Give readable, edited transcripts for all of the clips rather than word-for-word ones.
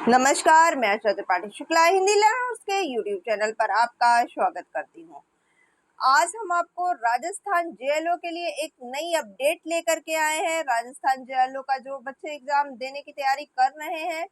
नमस्कार, मैं आशा त्रिपाठी शुक्ला हिंदी लर्नर्स के यूट्यूब चैनल पर आपका स्वागत करती हूँ। आज हम आपको राजस्थान जेएलओ के लिए एक नई अपडेट लेकर के आए हैं। राजस्थान जेएलओ का जो बच्चे एग्जाम देने की तैयारी कर रहे हैं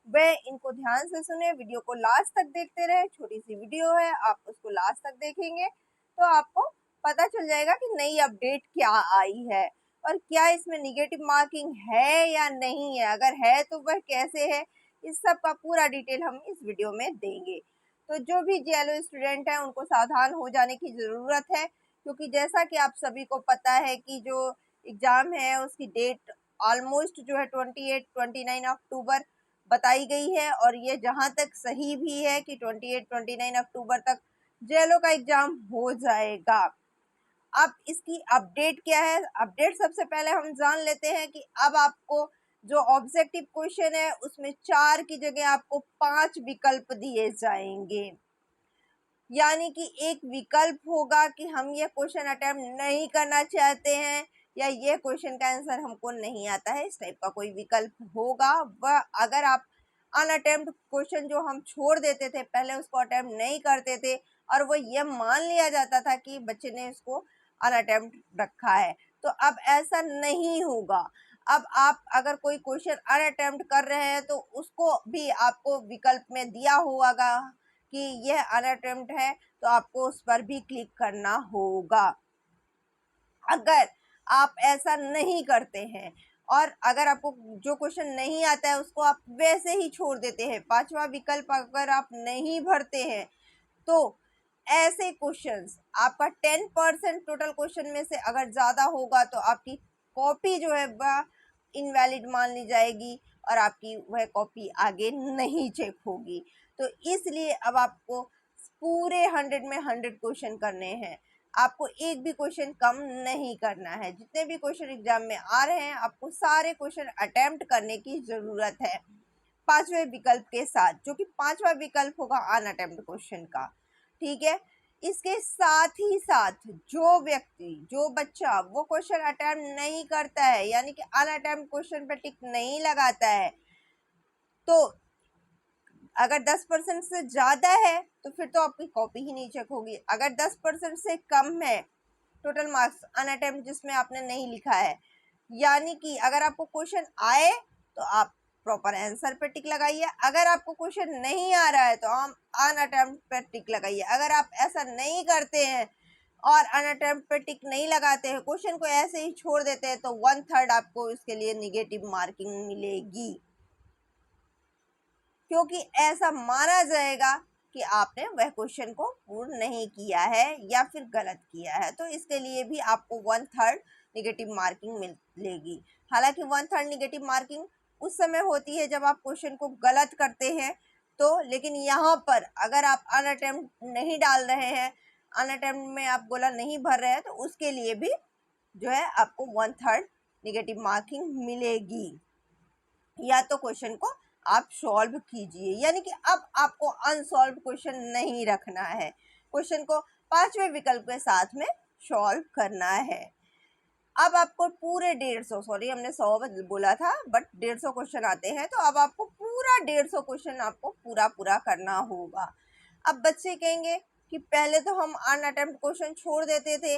वे इनको ध्यान से सुने, वीडियो को लास्ट तक देखते रहे। छोटी सी वीडियो है, आप उसको लास्ट तक देखेंगे तो आपको पता चल जाएगा कि नई अपडेट क्या आई है और क्या इसमें निगेटिव मार्किंग है या नहीं है। अगर है तो वह कैसे है, इस सब का पूरा डिटेल हम इस वीडियो में देंगे। तो जो भी जेएलओ स्टूडेंट है उनको सावधान हो जाने की ज़रूरत है, क्योंकि जैसा कि आप सभी को पता है कि जो एग्ज़ाम है उसकी डेट ऑलमोस्ट जो है 28-29 अक्टूबर बताई गई है और ये जहां तक सही भी है कि 28-29 अक्टूबर तक जेएलओ का एग्ज़ाम हो जाएगा। अब इसकी अपडेट क्या है? अपडेट सबसे पहले हम जान लेते हैं कि अब आपको जो ऑब्जेक्टिव क्वेश्चन है उसमें 4 की जगह आपको 5 विकल्प दिए जाएंगे। यानी कि एक विकल्प होगा कि हम ये क्वेश्चन अटेम्प्ट नहीं करना चाहते हैं या ये क्वेश्चन का आंसर हमको नहीं आता है, इस टाइप का कोई विकल्प होगा। वह अगर आप अनअटेम्प्ट क्वेश्चन जो हम छोड़ देते थे, पहले उसको अटेम्प्ट नहीं करते थे और वो ये मान लिया जाता था कि बच्चे ने उसको अनअटेम्प्ट रखा है, तो अब ऐसा नहीं होगा। अब आप अगर कोई क्वेश्चन अनअटेम्प्ट कर रहे हैं तो उसको भी आपको विकल्प में दिया होगा कि यह अनअटेम्प्ट है, तो आपको उस पर भी क्लिक करना होगा। अगर आप ऐसा नहीं करते हैं और अगर आपको जो क्वेश्चन नहीं आता है उसको आप वैसे ही छोड़ देते हैं, पांचवा विकल्प अगर आप नहीं भरते हैं, तो ऐसे क्वेश्चंस आपका 10% टोटल क्वेश्चन में से अगर ज़्यादा होगा तो आपकी कॉपी जो है वह इनवैलिड मान ली जाएगी और आपकी वह कॉपी आगे नहीं चेक होगी। तो इसलिए अब आपको पूरे 100 में 100 क्वेश्चन करने हैं, आपको एक भी क्वेश्चन कम नहीं करना है। जितने भी क्वेश्चन एग्जाम में आ रहे हैं आपको सारे क्वेश्चन अटेम्प्ट करने की ज़रूरत है पांचवें विकल्प के साथ, जो कि पांचवा विकल्प होगा अनअटेम्प्ट क्वेश्चन का। ठीक है, इसके साथ ही साथ जो व्यक्ति जो बच्चा वो क्वेश्चन अटेम्प्ट नहीं करता है, यानी कि अनअटेम्प्ट क्वेश्चन पे टिक नहीं लगाता है, तो अगर 10% से ज़्यादा है तो फिर तो आपकी कॉपी ही नहीं चेक होगी। अगर 10% से कम है टोटल मार्क्स अनअटेम्प्ट जिसमें आपने नहीं लिखा है, यानी कि अगर आपको क्वेश्चन आए तो आप प्रॉपर आंसर पे टिक लगाइए, अगर आपको क्वेश्चन नहीं आ रहा है तो आप अनअटेम्प्ट पे टिक लगाइए। अगर आप ऐसा नहीं करते हैं और अनअटेम्प्ट पे टिक नहीं लगाते हैं, क्वेश्चन को ऐसे ही छोड़ देते हैं, तो 1/3 आपको इसके लिए निगेटिव मार्किंग मिलेगी, क्योंकि ऐसा माना जाएगा कि आपने वह क्वेश्चन को पूर्ण नहीं किया है या फिर गलत किया है, तो इसके लिए भी आपको 1/3 निगेटिव मार्किंग मिलेगी। हालांकि 1/3 निगेटिव मार्किंग उस समय होती है जब आप क्वेश्चन को गलत करते हैं, तो लेकिन यहाँ पर अगर आप अनअटेम्प्ट नहीं डाल रहे हैं, अनअटेम्प्ट में आप गोला नहीं भर रहे हैं, तो उसके लिए भी जो है आपको 1/3 निगेटिव मार्किंग मिलेगी। या तो क्वेश्चन को आप सॉल्व कीजिए, यानी कि अब आपको अनसॉल्व क्वेश्चन नहीं रखना है, क्वेश्चन को पांचवें विकल्प के साथ में सॉल्व करना है। अब आपको पूरे 150, सॉरी हमने 100 बोला था बट 150 क्वेश्चन आते हैं, तो अब आपको पूरा 150 क्वेश्चन आपको पूरा करना होगा। अब बच्चे कहेंगे कि पहले तो हम अनअटेम्प्ट क्वेश्चन छोड़ देते थे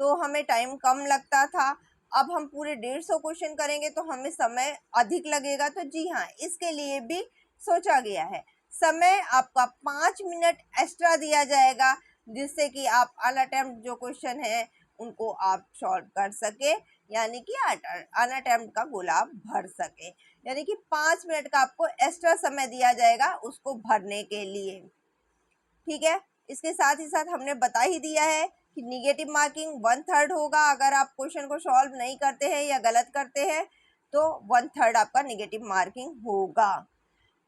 तो हमें टाइम कम लगता था, अब हम पूरे 150 क्वेश्चन करेंगे तो हमें समय अधिक लगेगा। तो जी हाँ, इसके लिए भी सोचा गया है। समय आपका 5 मिनट एक्स्ट्रा दिया जाएगा, जिससे कि आप अनअटेम्प्ट जो क्वेश्चन है उनको आप सॉल्व कर सके, यानी कि अनअटेम्प्ट का गोला आप भर सके। यानी कि 5 मिनट का आपको एक्स्ट्रा समय दिया जाएगा उसको भरने के लिए। ठीक है, इसके साथ ही साथ हमने बता ही दिया है कि निगेटिव मार्किंग 1/3 होगा। अगर आप क्वेश्चन को सॉल्व नहीं करते हैं या गलत करते हैं तो 1/3 आपका निगेटिव मार्किंग होगा।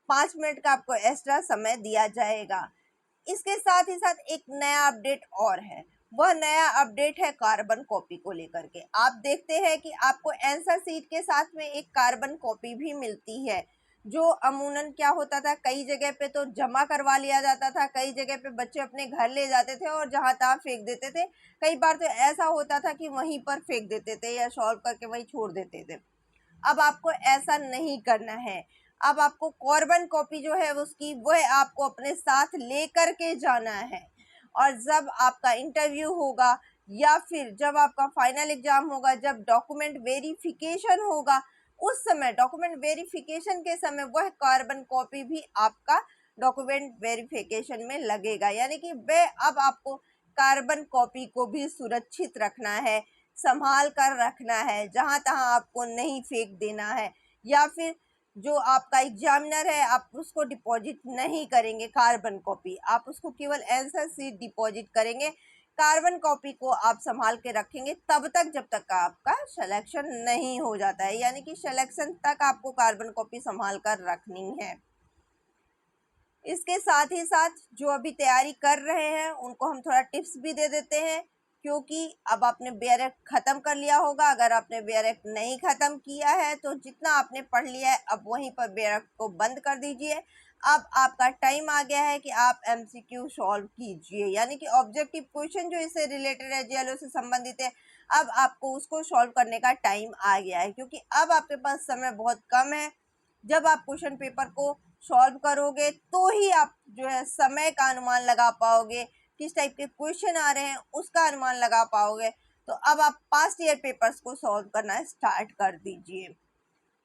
5 मिनट का आपको एक्स्ट्रा समय दिया जाएगा। इसके साथ ही साथ एक नया अपडेट और है, वह नया अपडेट है कार्बन कॉपी को लेकर के। आप देखते हैं कि आपको आंसर शीट के साथ में एक कार्बन कॉपी भी मिलती है, जो अमूमन क्या होता था, कई जगह पे तो जमा करवा लिया जाता था, कई जगह पे बच्चे अपने घर ले जाते थे और जहाँ तहाँ फेंक देते थे। कई बार तो ऐसा होता था कि वहीं पर फेंक देते थे या सॉल्व करके वहीं छोड़ देते थे। अब आपको ऐसा नहीं करना है, अब आपको कार्बन कॉपी जो है उसकी वह आपको अपने साथ लेकर के जाना है। और जब आपका इंटरव्यू होगा या फिर जब आपका फाइनल एग्जाम होगा, जब डॉक्यूमेंट वेरिफिकेशन होगा, उस समय डॉक्यूमेंट वेरिफिकेशन के समय वह कार्बन कॉपी भी आपका डॉक्यूमेंट वेरिफिकेशन में लगेगा। यानी कि वह अब आपको कार्बन कॉपी को भी सुरक्षित रखना है, संभाल कर रखना है, जहां तहां आपको नहीं फेंक देना है। या फिर जो आपका एग्जामिनर है आप उसको डिपॉजिट नहीं करेंगे कार्बन कॉपी, आप उसको केवल आंसर शीट डिपॉजिट करेंगे। कार्बन कॉपी को आप संभाल के रखेंगे तब तक जब तक का आपका सिलेक्शन नहीं हो जाता है, यानी कि सिलेक्शन तक आपको कार्बन कॉपी संभाल कर रखनी है। इसके साथ ही साथ जो अभी तैयारी कर रहे हैं उनको हम थोड़ा टिप्स भी दे देते हैं, क्योंकि अब आपने BRF ख़त्म कर लिया होगा। अगर आपने BRF नहीं ख़त्म किया है तो जितना आपने पढ़ लिया है अब वहीं पर BRF को बंद कर दीजिए। अब आपका टाइम आ गया है कि आप MCQ सॉल्व कीजिए, यानी कि ऑब्जेक्टिव क्वेश्चन जो इससे रिलेटेड है, JLO से संबंधित है, अब आपको उसको सॉल्व करने का टाइम आ गया है, क्योंकि अब आपके पास समय बहुत कम है। जब आप क्वेश्चन पेपर को सॉल्व करोगे तो ही आप जो है समय का अनुमान लगा पाओगे, किस टाइप के क्वेश्चन आ रहे हैं उसका अनुमान लगा पाओगे। तो अब आप पास्ट ईयर पेपर्स को सॉल्व करना स्टार्ट कर दीजिए।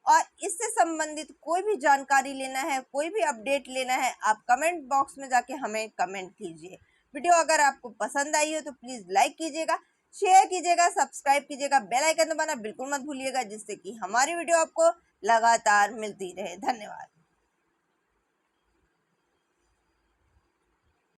और इससे संबंधित कोई भी जानकारी लेना है, कोई भी अपडेट लेना है, आप कमेंट बॉक्स में जाके हमें कमेंट कीजिए। वीडियो अगर आपको पसंद आई हो तो प्लीज़ लाइक कीजिएगा, शेयर कीजिएगा, सब्सक्राइब कीजिएगा, बेल आइकन दबाना बिल्कुल मत भूलिएगा, जिससे कि हमारी वीडियो आपको लगातार मिलती रहे। धन्यवाद।